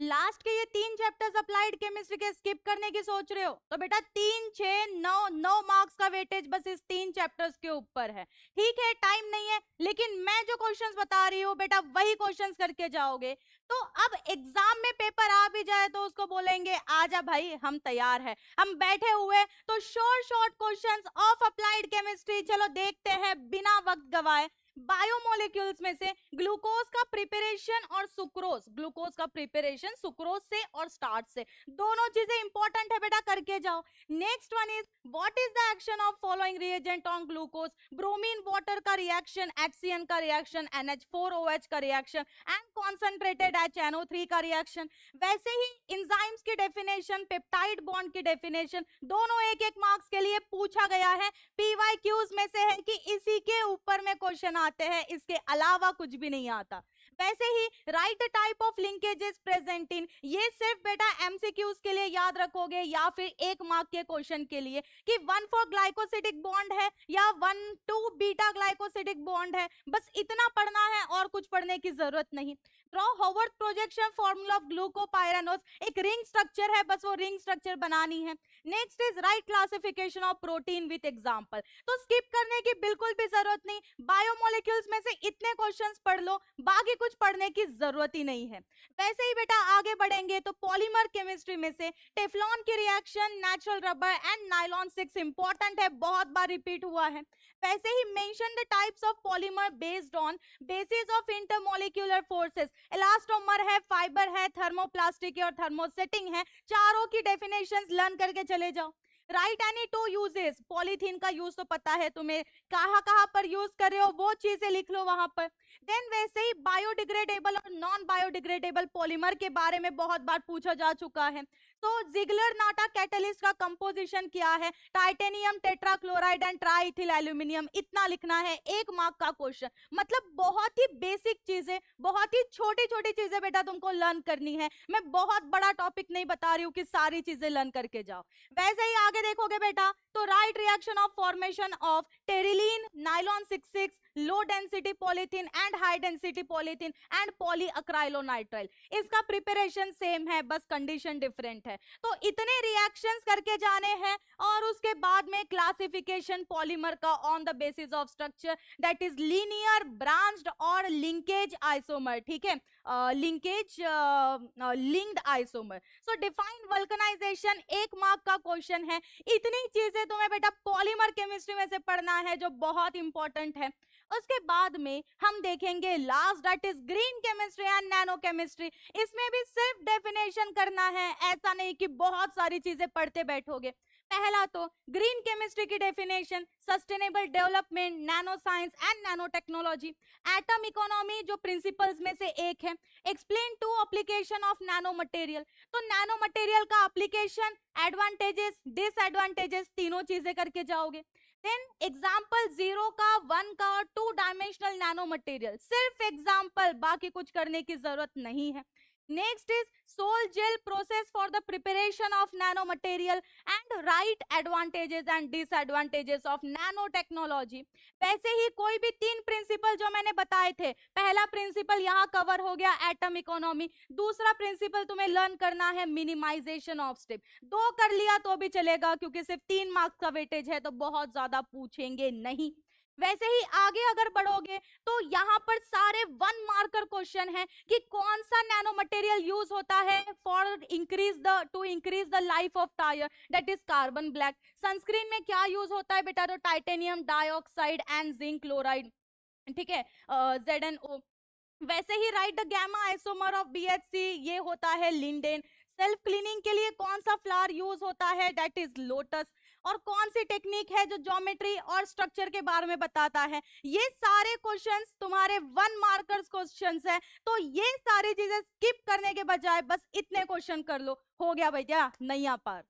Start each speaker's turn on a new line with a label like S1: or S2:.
S1: Last के ये 3 chapters applied chemistry के स्किप करने की सोच रहे हो तो बेटा 3, 6, 9 9 मार्क्स का वेटेज बस इस 3 चैप्टर्स के ऊपर है। ठीक है, टाइम नहीं है, लेकिन मैं जो क्वेश्चंस बता रही हूँ बेटा वही क्वेश्चंस करके जाओगे। तो अब एग्जाम में पेपर आ भी जाए तो उसको बोलेंगे आजा भाई हम तैयार है, हम बैठे हुए। तो short questions of applied chemistry चलो देखते हैं बिना वक्त गवाए। बायोमोलिक्यूल्स में से ग्लूकोज का प्रिपरेशन और सुक्रोज, ग्लूकोज का प्रिपरेशन सुक्रोज से और स्टार्च से, दोनों चीजें इंपॉर्टेंट है बेटा, करके जाओ। Next one is what is the action of following reagent on glucose, bromine water का रिएक्शन, HCN का रिएक्शन, NH4OH का रिएक्शन एंड कॉन्सेंट्रेटेड HNO3 का रिएक्शन। वैसे ही इंजाइम्स की डेफिनेशन, पेप्टाइड बॉन्ड की डेफिनेशन, दोनों एक एक मार्क्स के लिए पूछा गया है। PYQs में से है कि इसी के ऊपर में क्वेश्चन आते हैं, इसके अलावा कुछ भी नहीं आता। वैसे ही right the type of linkages present in, ये सिर्फ बेटा MCQs के लिए याद रखोगे या फिर 1 मार्क के क्वेश्चन के लिए कि 1,4 ग्लाइकोसिडिक बॉन्ड है या 1,2 बीटा ग्लाइकोसिडिक बॉन्ड है, बस इतना पढ़ना है और कुछ पढ़ने की जरूरत नहीं। Draw Harvard projection formula of glucopyranose, एक रिंग स्ट्रक्चर है, बस वो रिंग स्ट्रक्चर बनानी है। Next is right classification of protein with example, तो स्किप करने की बिल्कुल भी जरूरत नहीं। बायोमोलिक्यूल्स में से इतने क्वेश्चंस पढ़ लो, बाकी कुछ पढ़ने की जरूरत ही नहीं है। वैसे ही बेटा आगे बढ़ेंगे तो पॉलीमर केमिस्ट्री में से टेफ्लॉन की reaction, natural rubber and nylon 6 important है, बहुत बार रिपीट हुआ है। वैसे ही mention the types of polymer based on basis of intermolecular forces, elastomer है, फाइबर है, थर्मोप्लास्टिक है और थर्मोसेटिंग है, चारों की डेफिनेशंस लर्न करके चले जाओ। राइट एनी 2 यूजेस, पॉलीथीन का यूज तो पता है तुम्हें, कहाँ कहाँ पर यूज कर रहे हो वो चीजें लिख लो वहां पर। देन वैसे ही बायोडिग्रेडेबल और नॉन बायोडिग्रेडेबल पॉलीमर के बारे में बहुत बार पूछा जा चुका है। तो जिगलर नाटा कैटलिस्ट का कंपोजिशन क्या है, टाइटेनियम टेट्राक्लोराइड एंड ट्राइथिल एल्यूमिनियम, इतना लिखना है, 1 मार्क का क्वेश्चन। मतलब बहुत ही बेसिक चीजें, बहुत ही छोटी छोटी चीजें बेटा तुमको लर्न करनी है। मैं बहुत बड़ा टॉपिक नहीं बता रही हूँ कि सारी चीजें लर्न करके जाओ। वैसे ही आगे देखोगे बेटा तो right reaction of formation of terylene, nylon 66, low density polythene and high density polythene and polyacrylonitrile, इसका प्रिपरेशन सेम है, बस कंडीशन डिफरेंट है। तो इतने रिएक्शंस करके जाने हैं और उसके बाद में क्लासिफिकेशन पॉलीमर का on the basis of structure, that is linear, branched और लिंकेज आइसोमर। ठीक है, linkage linked isomer. So define vulcanization, 1 mark का क्वेश्चन है। इतनी चीजें तुम्हें बेटा पॉलीमर केमिस्ट्री में से पढ़ना है जो बहुत इंपॉर्टेंट है। उसके बाद में हम देखेंगे last, that is green chemistry and nano chemistry. इसमें भी सिर्फ डेफिनेशन करना है, ऐसा नहीं कि बहुत सारी चीजें पढ़ते बैठोगे। पहला तो ग्रीन केमिस्ट्री की definition, sustainable development, nano science and nano technology, atom economy जो प्रिंसिपल्स में से एक है, explain 2 application of nano material, तो नैनो मटेरियल का एप्लीकेशन, एडवांटेजेस, डिसएडवांटेजेस, तीनों चीजें करके जाओगे। देन एग्जाम्पल 0 का, 1 का और 2 डायमेंशनल नैनो मटेरियल, सिर्फ एग्जाम्पल, बाकी कुछ करने की जरूरत नहीं है। Next is sol gel process for the preparation of nano material and right advantages and disadvantages of nano technology. वैसे ही कोई भी 3 प्रिंसिपल जो मैंने बताए थे, पहला प्रिंसिपल यहाँ कवर हो गया, एटम इकोनॉमी। दूसरा प्रिंसिपल तुम्हें लर्न करना है मिनिमाइजेशन ऑफ स्टेप, 2 कर लिया तो भी चलेगा क्योंकि सिर्फ 3 मार्क्स का वेटेज है तो बहुत ज्यादा पूछेंगे नहीं। वैसे ही आगे अगर बढ़ोगे तो यहाँ पर सारे 1 मार्कर क्वेश्चन है कि कौन सा नैनो मटेरियल यूज होता है for to increase the life of tyre, that is carbon black. Sunscreen में क्या यूज होता है बेटा, तो titanium dioxide and zinc chloride, ठीक है, ZnO। वैसे ही right the gamma isomer of BHC, ये होता है लिंडेन। सेल्फ क्लीनिंग के लिए कौन सा फ्लावर यूज होता है, दैट इज लोटस। और कौन सी टेक्निक है जो ज्योमेट्री और स्ट्रक्चर के बारे में बताता है। ये सारे क्वेश्चंस तुम्हारे 1 मार्कर्स क्वेश्चंस है, तो ये सारी चीजें स्किप करने के बजाय बस इतने क्वेश्चन कर लो, हो गया भैया नैया पार।